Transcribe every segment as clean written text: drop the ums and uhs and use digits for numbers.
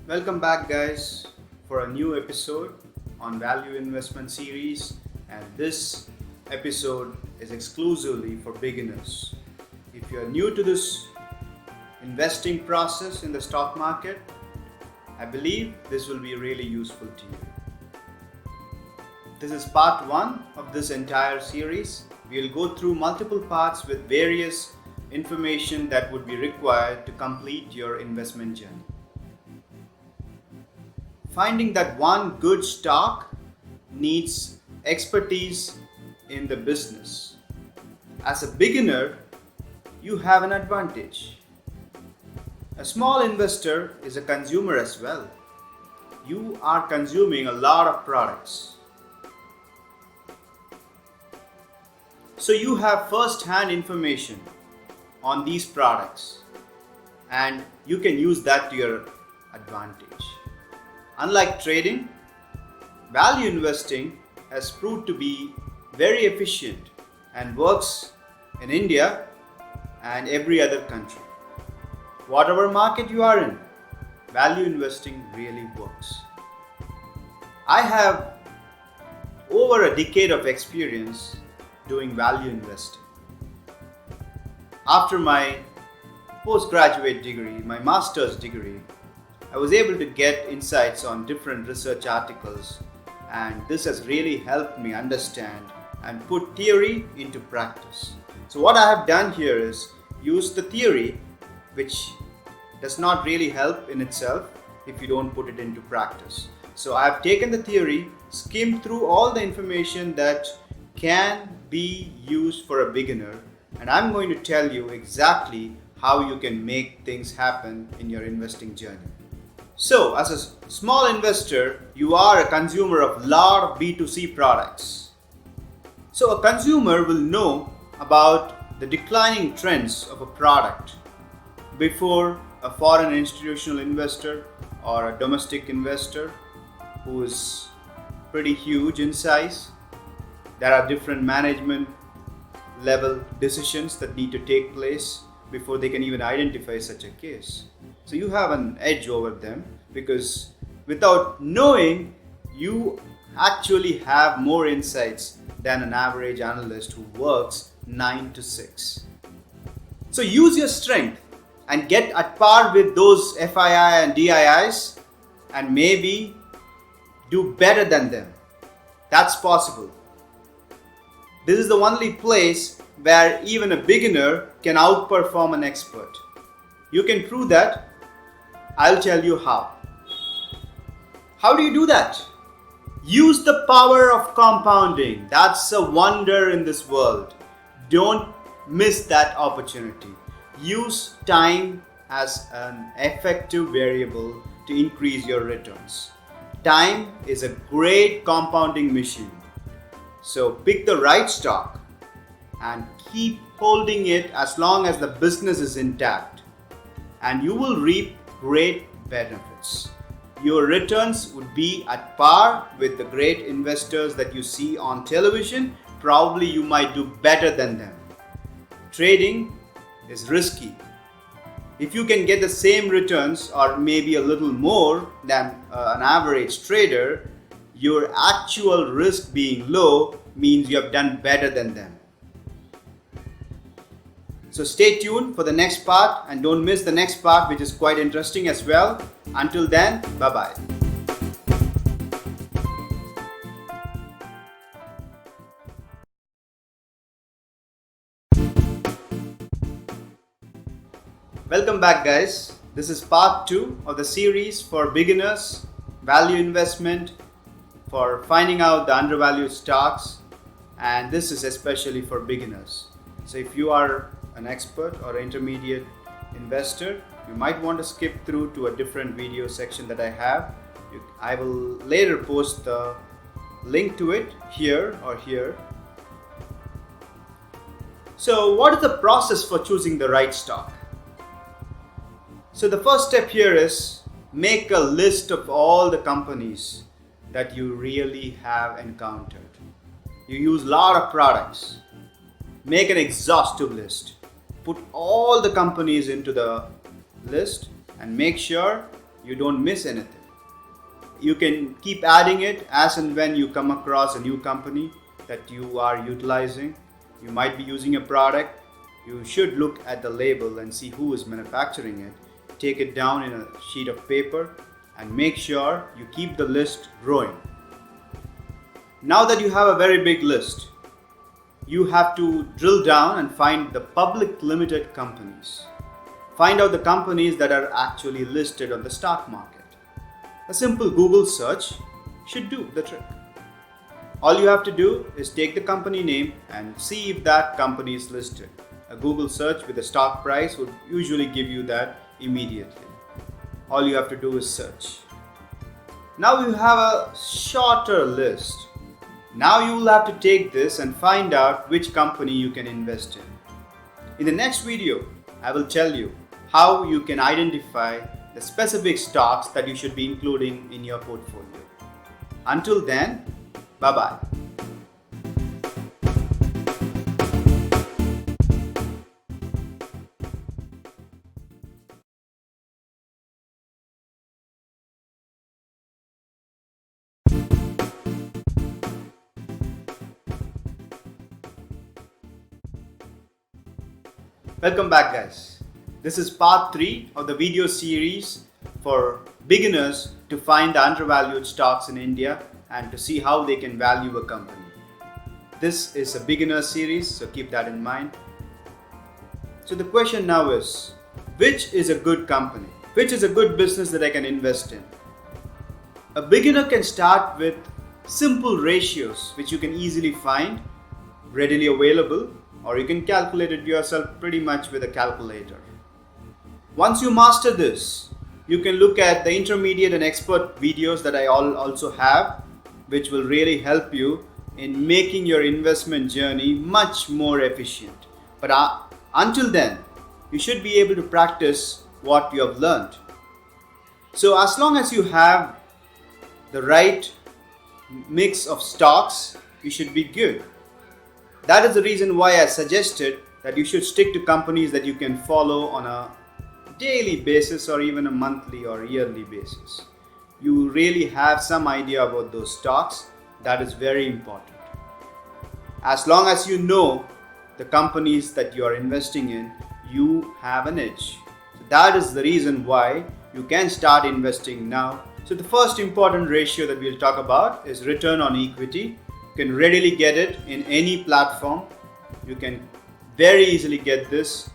Welcome back, guys, for a new episode on Value Investment Series. And this episode is exclusively for beginners. If you're new to this investing process in the stock market, I believe this will be really useful to you. This is part one of this entire series. We'll go through multiple parts with various information that would be required to complete your investment journey. Finding that one good stock needs expertise in the business. As a beginner, you have an advantage. A small investor is a consumer as well. You are consuming a lot of products. So you have first-hand information on these products and you can use that to your advantage. Unlike trading, value investing has proved to be very efficient and works in India and every other country. Whatever market you are in, value investing really works. I have over a decade of experience doing value investing. After my postgraduate degree, my master's degree, I was able to get insights on different research articles, and this has really helped me understand and put theory into practice. So what I have done here is use the theory, which does not really help in itself if you don't put it into practice. So I have taken the theory, skimmed through all the information that can be used for a beginner, and I'm going to tell you exactly how you can make things happen in your investing journey. So, as a small investor, you are a consumer of a lot of B2C products. So, a consumer will know about the declining trends of a product before a foreign institutional investor or a domestic investor who is pretty huge in size. There are different management level decisions that need to take place before they can even identify such a case. So you have an edge over them because without knowing, you actually have more insights than an average analyst who works 9 to 6. So use your strength and get at par with those FII and DIIs and maybe do better than them. That's possible. This is the only place where even a beginner can outperform an expert. You can prove that. I'll tell you how. How do you do that? Use the power of compounding. That's a wonder in this world. Don't miss that opportunity. Use time as an effective variable to increase your returns. Time is a great compounding machine. So pick the right stock and keep holding it as long as the business is intact, and you will reap great benefits. Your returns would be at par with the great investors that you see on television. Probably you might do better than them. Trading is risky. If you can get the same returns or maybe a little more than an average trader, your actual risk being low means you have done better than them. So stay tuned for the next part and don't miss the next part, which is quite interesting as well. Until then, bye-bye. Welcome back, guys. This is part 2 of the series for beginners, value investment, for finding out the undervalued stocks, and this is especially for beginners. So if you are an expert or intermediate investor, you might want to skip through to a different video section that I have. I will later post the link to it here or here. So what is the process for choosing the right stock? So the first step here is make a list of all the companies that you really have encountered. You use a lot of products. Make an exhaustive list. Put all the companies into the list and make sure you don't miss anything. You can keep adding it as and when you come across a new company that you are utilizing. You might be using a product. You should look at the label and see who is manufacturing it. Take it down in a sheet of paper and make sure you keep the list growing. Now that you have a very big list, you have to drill down and find the public limited companies. Find out the companies that are actually listed on the stock market. A simple Google search should do the trick. All you have to do is take the company name and see if that company is listed. A Google search with a stock price would usually give you that immediately. All you have to do is search. Now you have a shorter list. Now you will have to take this and find out which company you can invest in. In the next video, I will tell you how you can identify the specific stocks that you should be including in your portfolio. Until then, bye-bye. Welcome back, guys. This is part 3 of the video series for beginners to find the undervalued stocks in India and to see how they can value a company. This is a beginner series, so keep that in mind. So the question now is, which is a good company? Which is a good business that I can invest in? A beginner can start with simple ratios which you can easily find, readily available, or you can calculate it yourself pretty much with a calculator. Once you master this, you can look at the intermediate and expert videos that I also have, which will really help you in making your investment journey much more efficient. But until then, you should be able to practice what you have learned. So as long as you have the right mix of stocks, you should be good. That is the reason why I suggested that you should stick to companies that you can follow on a daily basis or even a monthly or yearly basis. You really have some idea about those stocks. That is very important. As long as you know the companies that you are investing in, you have an edge. So that is the reason why you can start investing now. So the first important ratio that we'll talk about is return on equity. You can readily get it in any platform. You can very easily get this,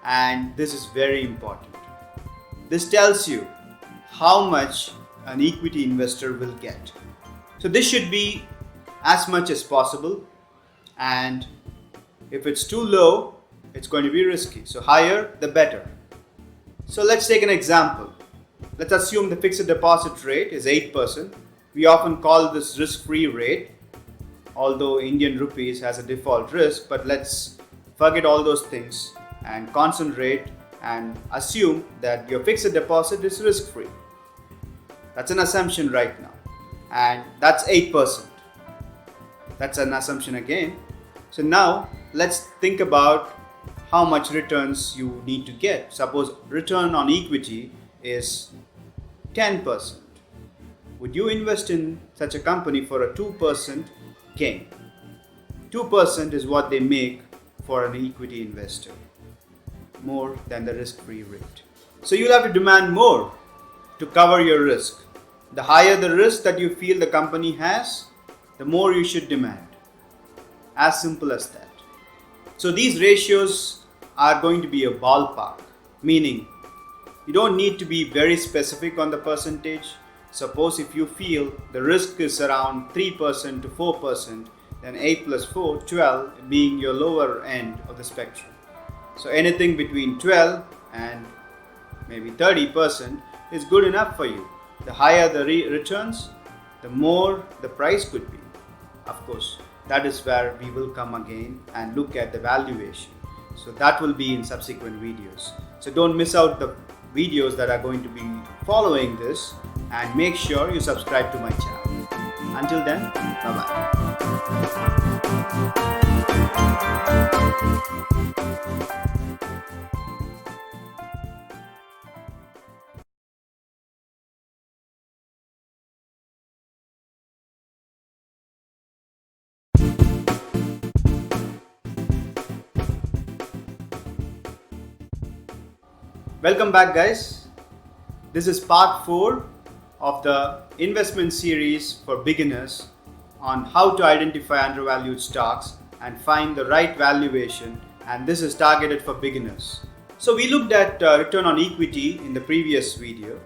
and this is very important. This tells you how much an equity investor will get. So this should be as much as possible, and if it's too low, it's going to be risky. So higher the better. So let's take an example. Let's assume the fixed deposit rate is 8%. We often call this risk-free rate, although Indian rupees has a default risk, but let's forget all those things and concentrate and assume that your fixed deposit is risk-free. That's an assumption right now, and that's 8%. That's an assumption again. So now let's think about how much returns you need to get. Suppose return on equity is 10%. Would you invest in such a company for a 2% gain? 2% is what they make for an equity investor, more than the risk-free rate. So you'll have to demand more to cover your risk. The higher the risk that you feel the company has, the more you should demand. As simple as that. So these ratios are going to be a ballpark, meaning you don't need to be very specific on the percentage. Suppose if you feel the risk is around 3% to 4%, then 8 plus 4, 12 being your lower end of the spectrum. So anything between 12 and maybe 30% is good enough for you. The higher the returns, the more the price could be. Of course, that is where we will come again and look at the valuation. So that will be in subsequent videos. So don't miss out the videos that are going to be following this, and make sure you subscribe to my channel. Until then, bye-bye. Welcome back, guys. This is part 4 of the investment series for beginners on how to identify undervalued stocks and find the right valuation, and this is targeted for beginners. So we looked at return on equity in the previous video.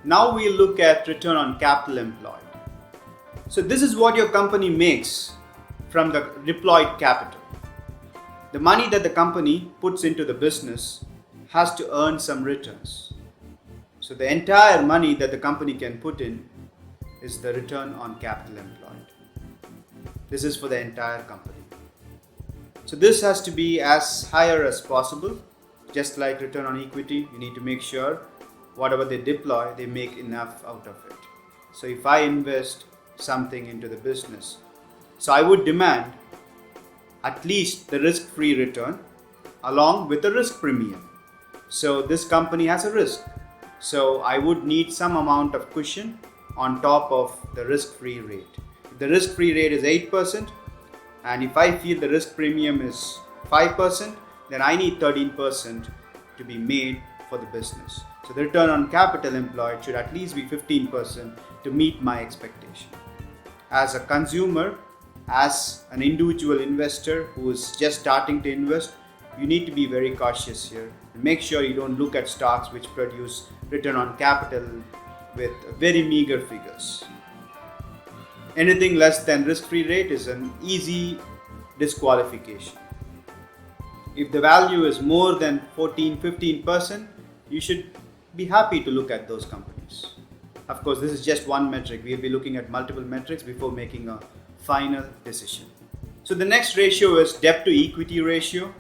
Now we look at return on capital employed. So this is what your company makes from the deployed capital. The money that the company puts into the business has to earn some returns. So the entire money that the company can put in is the return on capital employed. This is for the entire company. So this has to be as higher as possible. Just like return on equity, you need to make sure whatever they deploy, they make enough out of it. So if I invest something into the business, so I would demand at least the risk-free return along with the risk premium. So this company has a risk. So I would need some amount of cushion on top of the risk-free rate. If the risk-free rate is 8%, and if I feel the risk premium is 5%, then I need 13% to be made for the business. So the return on capital employed should at least be 15% to meet my expectation. As a consumer, as an individual investor who is just starting to invest, you need to be very cautious here and make sure you don't look at stocks which produce return on capital with very meager figures. Anything less than risk-free rate is an easy disqualification. If the value is more than 14-15%, you should be happy to look at those companies. Of course, this is just one metric. We'll be looking at multiple metrics before making a final decision. So the next ratio is debt to equity ratio.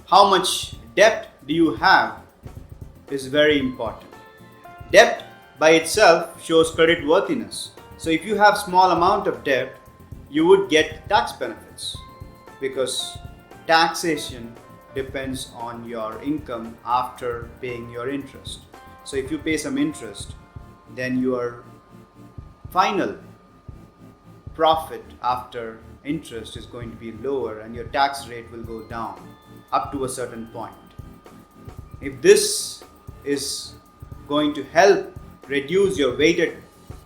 How much debt do you have is very important. Debt by itself shows credit worthiness. So if you have small amount of debt, you would get tax benefits because taxation depends on your income after paying your interest. So if you pay some interest, then your final profit after interest is going to be lower and your tax rate will go down up to a certain point. If this is going to help reduce your weighted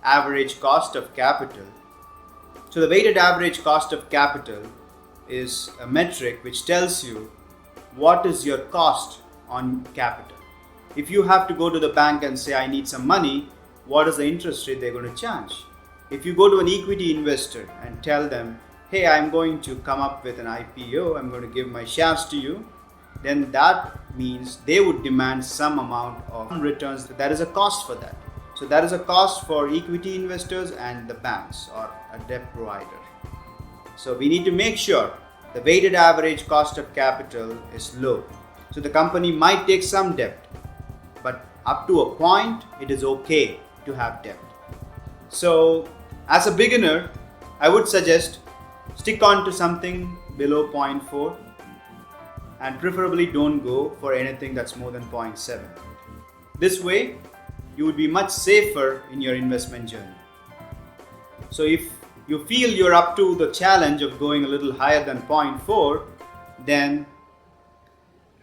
average cost of capital, so the weighted average cost of capital is a metric which tells you what is your cost on capital. If you have to go to the bank and say I need some money, what is the interest rate they're going to charge? If you go to an equity investor and tell them, hey, I'm going to come up with an IPO, I'm going to give my shares to you, then that means they would demand some amount of returns. There is a cost for that. So there is a cost for equity investors and the banks or a debt provider. So we need to make sure the weighted average cost of capital is low. So the company might take some debt, but up to a point, it is okay to have debt. So as a beginner, I would suggest stick on to something below 0.4 and preferably don't go for anything that's more than 0.7. This way, you would be much safer in your investment journey. So if you feel you're up to the challenge of going a little higher than 0.4, then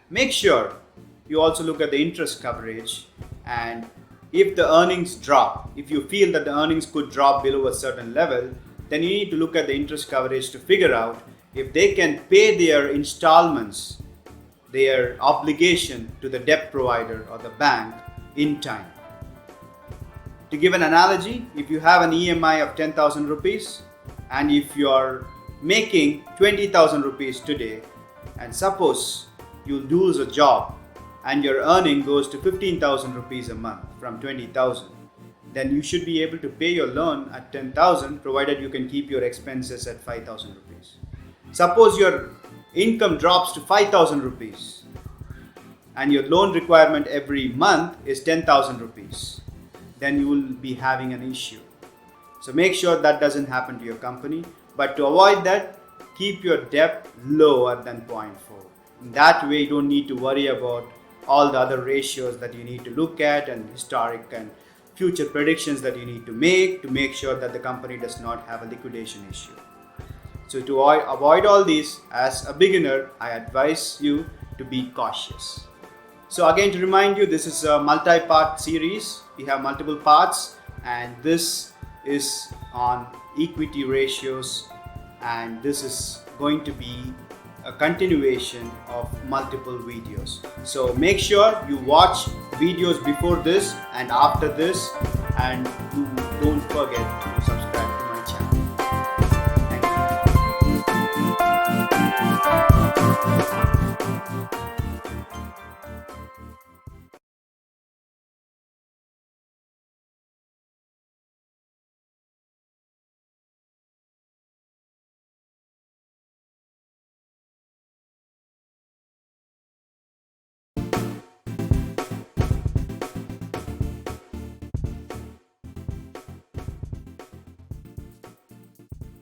make sure you also look at the interest coverage, and if the earnings drop, if you feel that the earnings could drop below a certain level, then you need to look at the interest coverage to figure out if they can pay their installments, their obligation to the debt provider or the bank in time. To give an analogy, if you have an EMI of 10,000 rupees and if you are making 20,000 rupees today, and suppose you lose a job and your earning goes to 15,000 rupees a month from 20,000, then you should be able to pay your loan at 10,000 provided you can keep your expenses at 5,000 rupees. Suppose your income drops to 5,000 rupees and your loan requirement every month is 10,000 rupees, then you will be having an issue. So make sure that doesn't happen to your company, but to avoid that, keep your debt lower than 0.4. In that way, you don't need to worry about all the other ratios that you need to look at and historic and future predictions that you need to make sure that the company does not have a liquidation issue. So to avoid all these, as a beginner, I advise you to be cautious. So again, to remind you, this is a multi-part series. We have multiple parts, and this is on equity ratios, and this is going to be a continuation of multiple videos. So make sure you watch videos before this and after this, and you don't forget to subscribe to my channel. Thank you.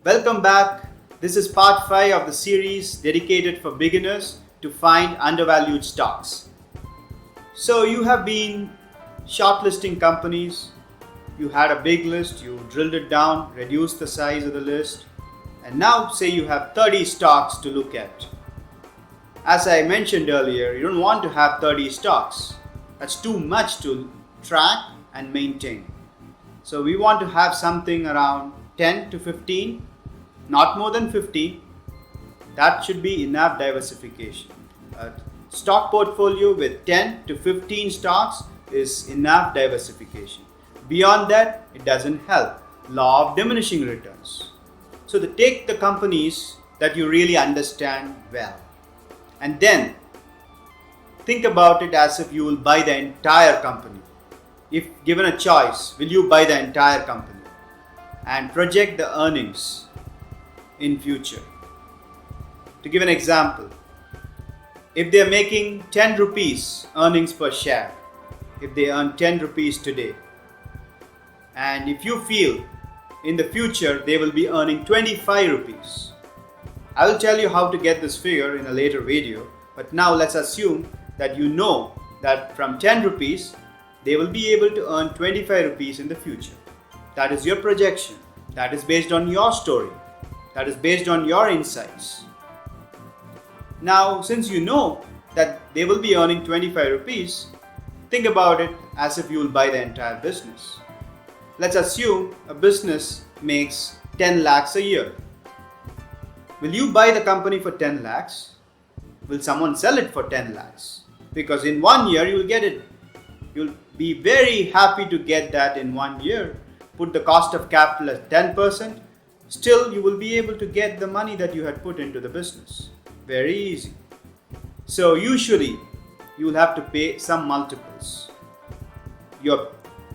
Welcome back. This is part 5 of the series dedicated for beginners to find undervalued stocks. So you have been shortlisting companies. You had a big list, you drilled it down, reduced the size of the list, and now say you have 30 stocks to look at. As I mentioned earlier, you don't want to have 30 stocks. That's too much to track and maintain. So we want to have something around 10 to 15, not more than 15. That should be enough diversification. A stock portfolio with 10 to 15 stocks is enough diversification. Beyond that, it doesn't help. Law of diminishing returns. So take the companies that you really understand well, and then think about it as if you will buy the entire company. If given a choice, will you buy the entire company? And project the earnings in future. To give an example, if they are making 10 rupees earnings per share, if they earn 10 rupees today, and if you feel in the future they will be earning 25 rupees, I will tell you how to get this figure in a later video, but now let's assume that you know that from 10 rupees they will be able to earn 25 rupees in the future. That is your projection. That is based on your story. That is based on your insights. Now, since you know that they will be earning 25 rupees, think about it as if you will buy the entire business. Let's assume a business makes 10 lakhs a year. Will you buy the company for 10 lakhs? Will someone sell it for 10 lakhs? Because in 1 year you will get it. You'll be very happy to get that in 1 year. Put the cost of capital at 10%. Still, you will be able to get the money that you had put into the business. Very easy. So usually, you will have to pay some multiples. Your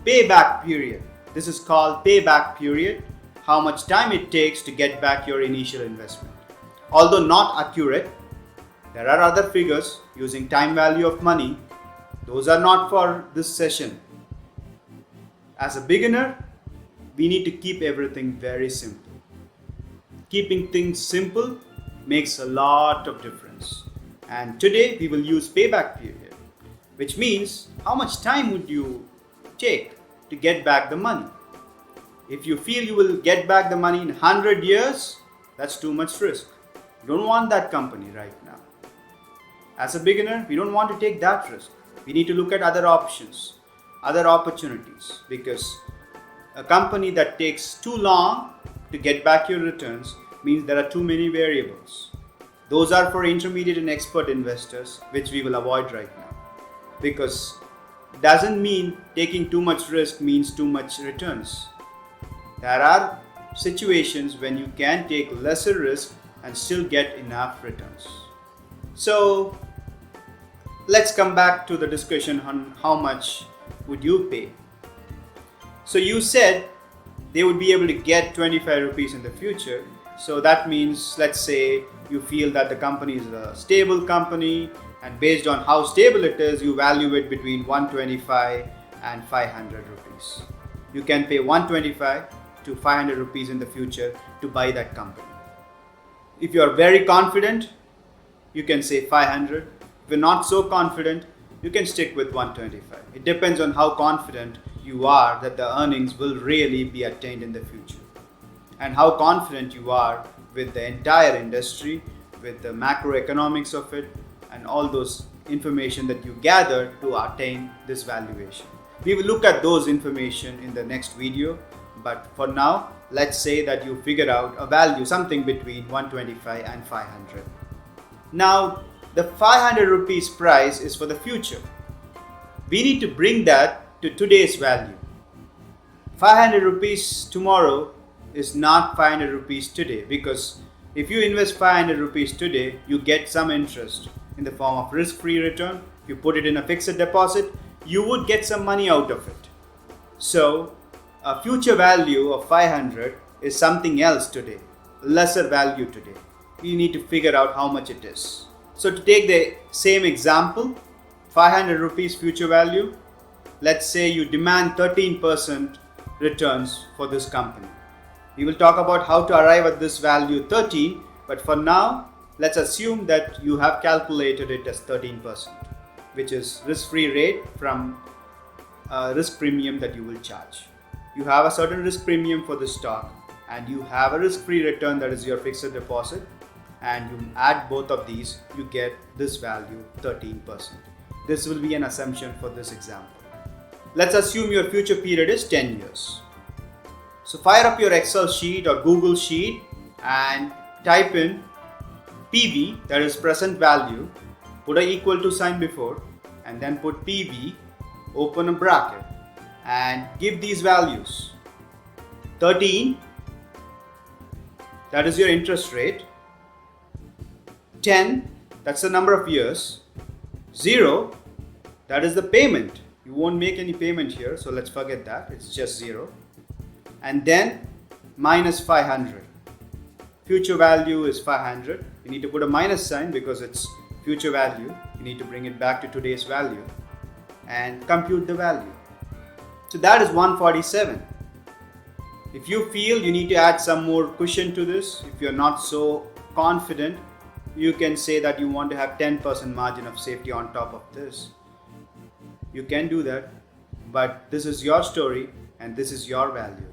payback period. This is called payback period. How much time it takes to get back your initial investment. Although not accurate, there are other figures using time value of money. Those are not for this session. As a beginner, we need to keep everything very simple. Keeping things simple makes a lot of difference. And today we will use payback period, which means how much time would you take to get back the money? If you feel you will get back the money in 100 years, that's too much risk. You don't want that company right now. As a beginner, we don't want to take that risk. We need to look at other options, other opportunities, because a company that takes too long to get back your returns means there are too many variables. Those are for intermediate and expert investors, which we will avoid right now, because it doesn't mean taking too much risk means too much returns. There are situations when you can take lesser risk and still get enough returns. So let's come back to the discussion on how much would you pay. So you said they would be able to get 25 rupees in the future. So that means, let's say you feel that the company is a stable company, and based on how stable it is, you value it between 125 and 500 rupees. You can pay 125 to 500 rupees in the future to buy that company. If you are very confident, you can say 500. If you're not so confident, you can stick with 125. It depends on how confident you are that the earnings will really be attained in the future, and how confident you are with the entire industry, with the macroeconomics of it, and all those information that you gather to attain this valuation. We will look at those information in the next video, but for now, let's say that you figure out a value something between 125 and 500. Now, the 500 rupees price is for the future. We need to bring that to today's value. 500 rupees tomorrow is not 500 rupees today, because if you invest 500 rupees today, you get some interest in the form of risk-free return. If you put it in a fixed deposit, you would get some money out of it. So a future value of 500 is something else today, lesser value today. You need to figure out how much it is. So to take the same example, 500 rupees future value, let's say you demand 13% returns for this company. We will talk about how to arrive at this value 13, but for now, let's assume that you have calculated it as 13%, which is risk-free rate from risk premium that you will charge. You have a certain risk premium for this stock, and you have a risk-free return that is your fixed deposit, and you add both of these, you get this value 13%. This will be an assumption for this example. Let's assume your future period is 10 years. So fire up your Excel sheet or Google sheet and type in PV, that is present value, put an equal to sign before, and then put PV, open a bracket, and give these values. 13, that is your interest rate. 10, that's the number of years. 0, that is the payment. You won't make any payment here, so let's forget that, it's just 0. And then minus 500. Future value is 500. You need to put a minus sign because it's future value. You need to bring it back to today's value and compute the value. So that is 147. If you feel you need to add some more cushion to this, if you're not so confident, you can say that you want to have 10% margin of safety on top of this. You can do that, but this is your story and this is your value.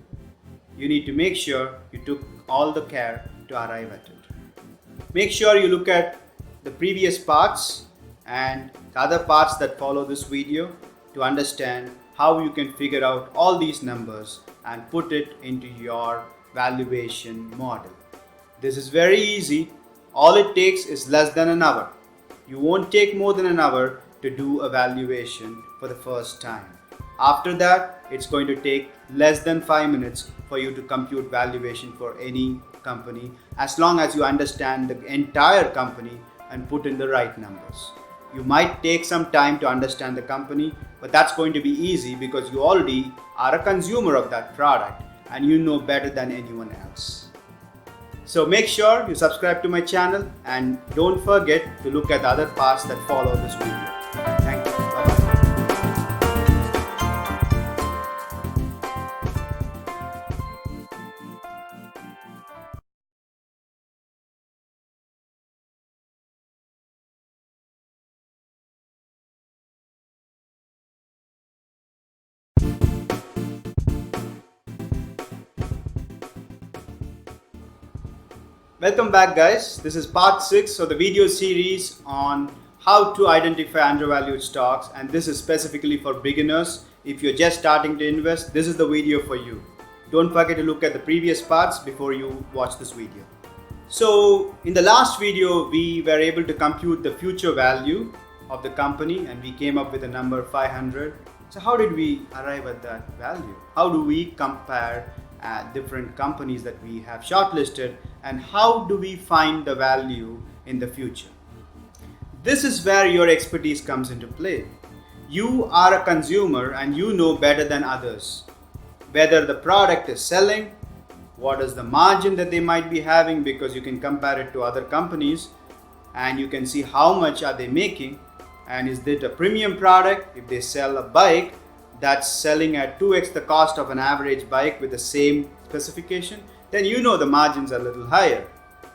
You need to make sure you took all the care to arrive at it. Make sure you look at the previous parts and the other parts that follow this video to understand how you can figure out all these numbers and put it into your valuation model. This is very easy. All it takes is less than an hour. You won't take more than an hour to do a valuation for the first time. After that, it's going to take less than 5 minutes for you to compute valuation for any company, as long as you understand the entire company and put in the right numbers. You might take some time to understand the company, but that's going to be easy because you already are a consumer of that product and you know better than anyone else. So make sure you subscribe to my channel and don't forget to look at the other parts that follow this video. Thank you. Bye-bye. Welcome back, guys. This is part 6 of the video series on how to identify undervalued stocks, and this is specifically for beginners. If you're just starting to invest, this is the video for you. Don't forget to look at the previous parts before you watch this video. So in the last video, we were able to compute the future value of the company and we came up with a number 500. So how did we arrive at that value? How do we compare different companies that we have shortlisted, and how do we find the value in the future? This is where your expertise comes into play. You are a consumer and you know better than others whether the product is selling, what is the margin that they might be having, because you can compare it to other companies and you can see how much are they making, and is it a premium product. If they sell a bike that's selling at 2x the cost of an average bike with the same specification, then you know the margins are a little higher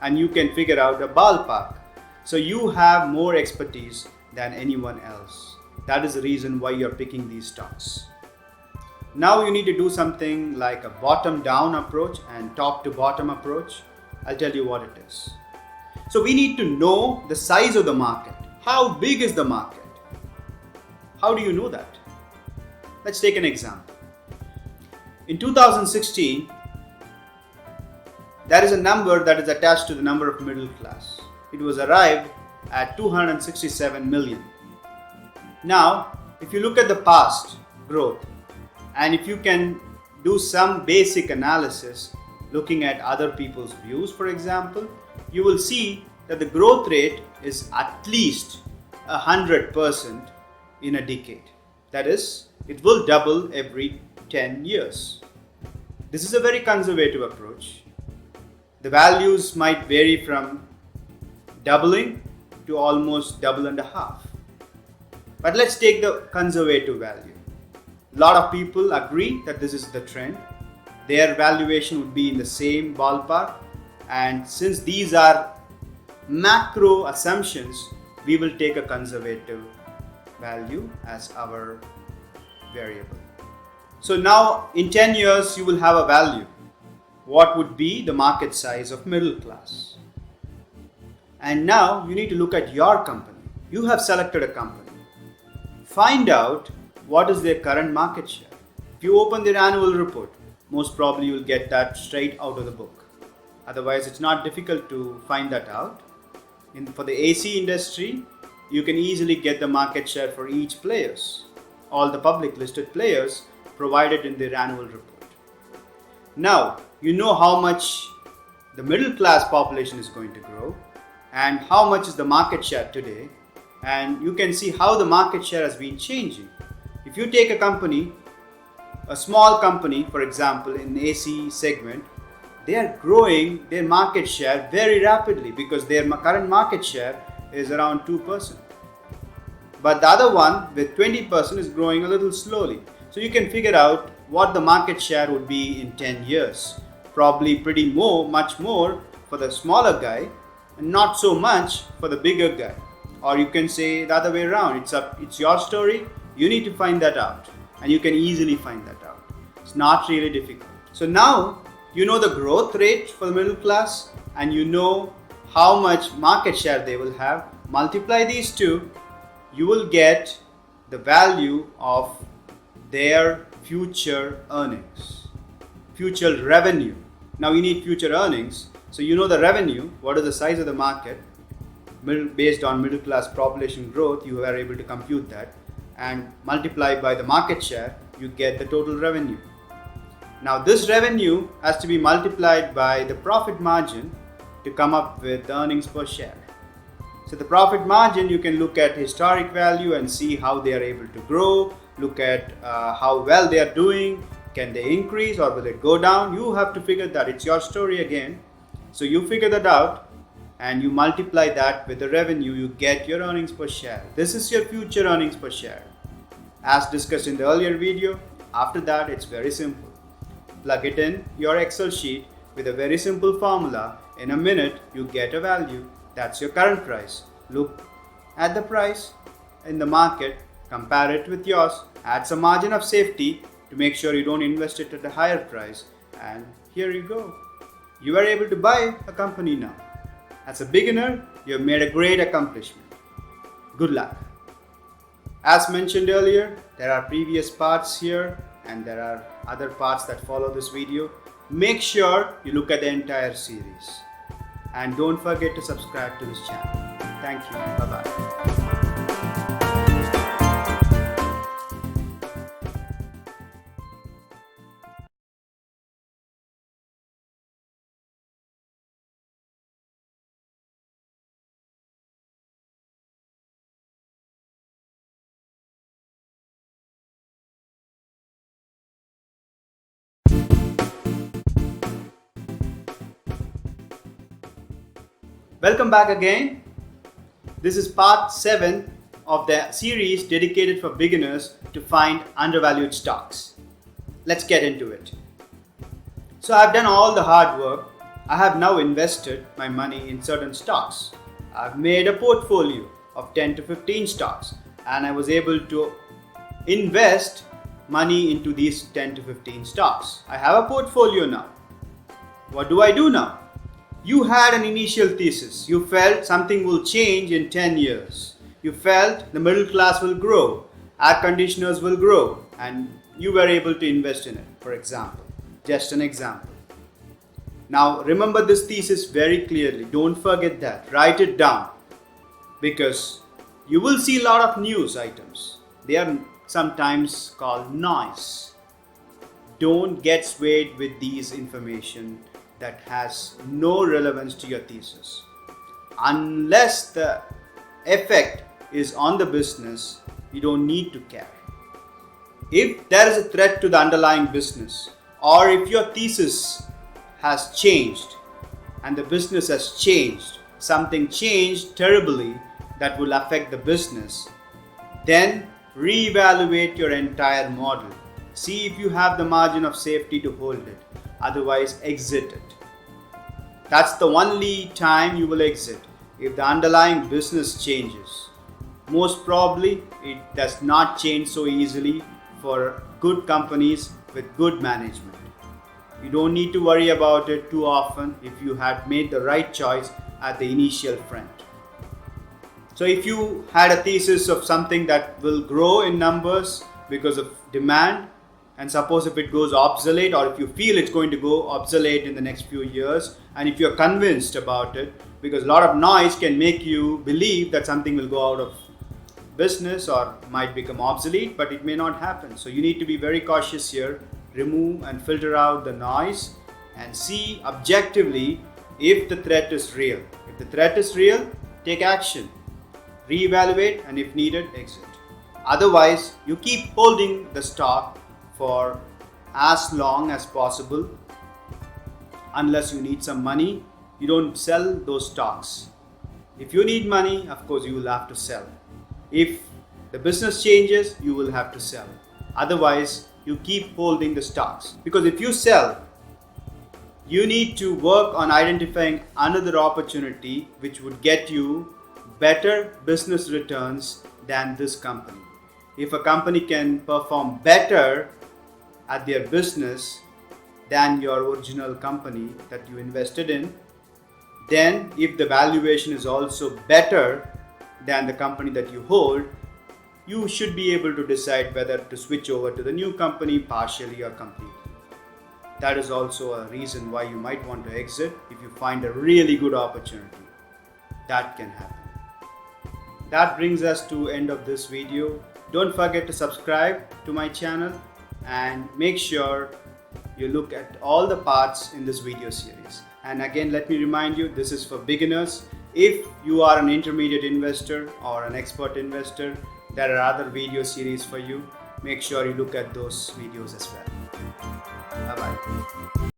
and you can figure out a ballpark. So you have more expertise than anyone else. That is the reason why you're picking these stocks. Now you need to do something like a bottom down approach and top to bottom approach. I'll tell you what it is. So we need to know the size of the market. How big is the market? How do you know that? Let's take an example. In 2016, there is a number that is attached to the number of middle class. It was arrived at 267 million. Now, if you look at the past growth, and if you can do some basic analysis looking at other people's views, for example, you will see that the growth rate is at least 100% in a decade. That is, it will double every 10 years. This is a very conservative approach. The values might vary from doubling to almost double and a half. But let's take the conservative value. A lot of people agree that this is the trend. Their valuation would be in the same ballpark. And since these are macro assumptions, we will take a conservative value as our variable. So now in 10 years you will have a value. What would be the market size of middle class? And now you need to look at your company. You have selected a company. Find out what is their current market share. If you open their annual report, most probably you will get that straight out of the book. Otherwise, it's not difficult to find that out. For the AC industry, you can easily get the market share for each players, all the public listed players provided in their annual report. Now, you know how much the middle class population is going to grow and how much is the market share today, and you can see how the market share has been changing. If you take a company, a small company, for example, in the AC segment, they are growing their market share very rapidly because their current market share is around 2%. But the other one with 20% is growing a little slowly. So you can figure out what the market share would be in 10 years. Probably much more for the smaller guy and not so much for the bigger guy. Or you can say the other way around. It's your story. You need to find that out. And you can easily find that out. It's not really difficult. So now you know the growth rate for the middle class and you know how much market share they will have. Multiply these two, you will get the value of their future earnings, future revenue. Now you need future earnings. So you know the revenue, what is the size of the market, based on middle class population growth, you are able to compute that and multiply by the market share, you get the total revenue. Now this revenue has to be multiplied by the profit margin to come up with the earnings per share. So the profit margin, you can look at historic value and see how they are able to grow, look at how well they are doing, can they increase or will it go down. You have to figure that, it's your story again. So you figure that out and you multiply that with the revenue, you get your earnings per share. This is your future earnings per share. As discussed in the earlier video, after that it's very simple. Plug it in your Excel sheet with a very simple formula. In a minute, you get a value. That's your current price. Look at the price in the market, compare it with yours, add some margin of safety to make sure you don't invest it at a higher price, and here you go. You are able to buy a company now. As a beginner, you have made a great accomplishment. Good luck. As mentioned earlier, there are previous parts here and there are other parts that follow this video. Make sure you look at the entire series. And don't forget to subscribe to this channel. Thank you. Bye-bye. Welcome back again. This is part 7 of the series dedicated for beginners to find undervalued stocks. Let's get into it. So I've done all the hard work. I have now invested my money in certain stocks. I've made a portfolio of 10 to 15 stocks and I was able to invest money into these 10 to 15 stocks. I have a portfolio now. What do I do now? You had an initial thesis. You felt something will change in 10 years. You felt the middle class will grow, air conditioners will grow, and you were able to invest in it, for example. Just an example. Now remember this thesis very clearly. Don't forget that. Write it down, because you will see a lot of news items. They are sometimes called noise. Don't get swayed with these information that has no relevance to your thesis. Unless the effect is on the business, you don't need to care. If there is a threat to the underlying business, or if your thesis has changed and the business has changed, something changed terribly that will affect the business, then reevaluate your entire model. See if you have the margin of safety to hold it. Otherwise, exit it. That's the only time you will exit, if the underlying business changes. Most probably, it does not change so easily for good companies with good management. You don't need to worry about it too often if you had made the right choice at the initial front. So if you had a thesis of something that will grow in numbers because of demand, and suppose if it goes obsolete, or if you feel it's going to go obsolete in the next few years, and if you're convinced about it, because a lot of noise can make you believe that something will go out of business or might become obsolete, but it may not happen. So you need to be very cautious here. Remove and filter out the noise and see objectively if the threat is real. If the threat is real, take action. Reevaluate, and if needed, exit. Otherwise, you keep holding the stock for as long as possible. Unless you need some money, you don't sell those stocks. If you need money, of course you will have to sell. If the business changes, you will have to sell. Otherwise, you keep holding the stocks. Because if you sell, you need to work on identifying another opportunity which would get you better business returns than this company. If a company can perform better at their business than your original company that you invested in, then if the valuation is also better than the company that you hold, you should be able to decide whether to switch over to the new company partially or completely. That is also a reason why you might want to exit if you find a really good opportunity. That can happen. That brings us to end of this video. Don't forget to subscribe to my channel and make sure you look at all the parts in this video series. And again, let me remind you, this is for beginners. If you are an intermediate investor or an expert investor, there are other video series for you. Make sure you look at those videos as well. Bye-bye.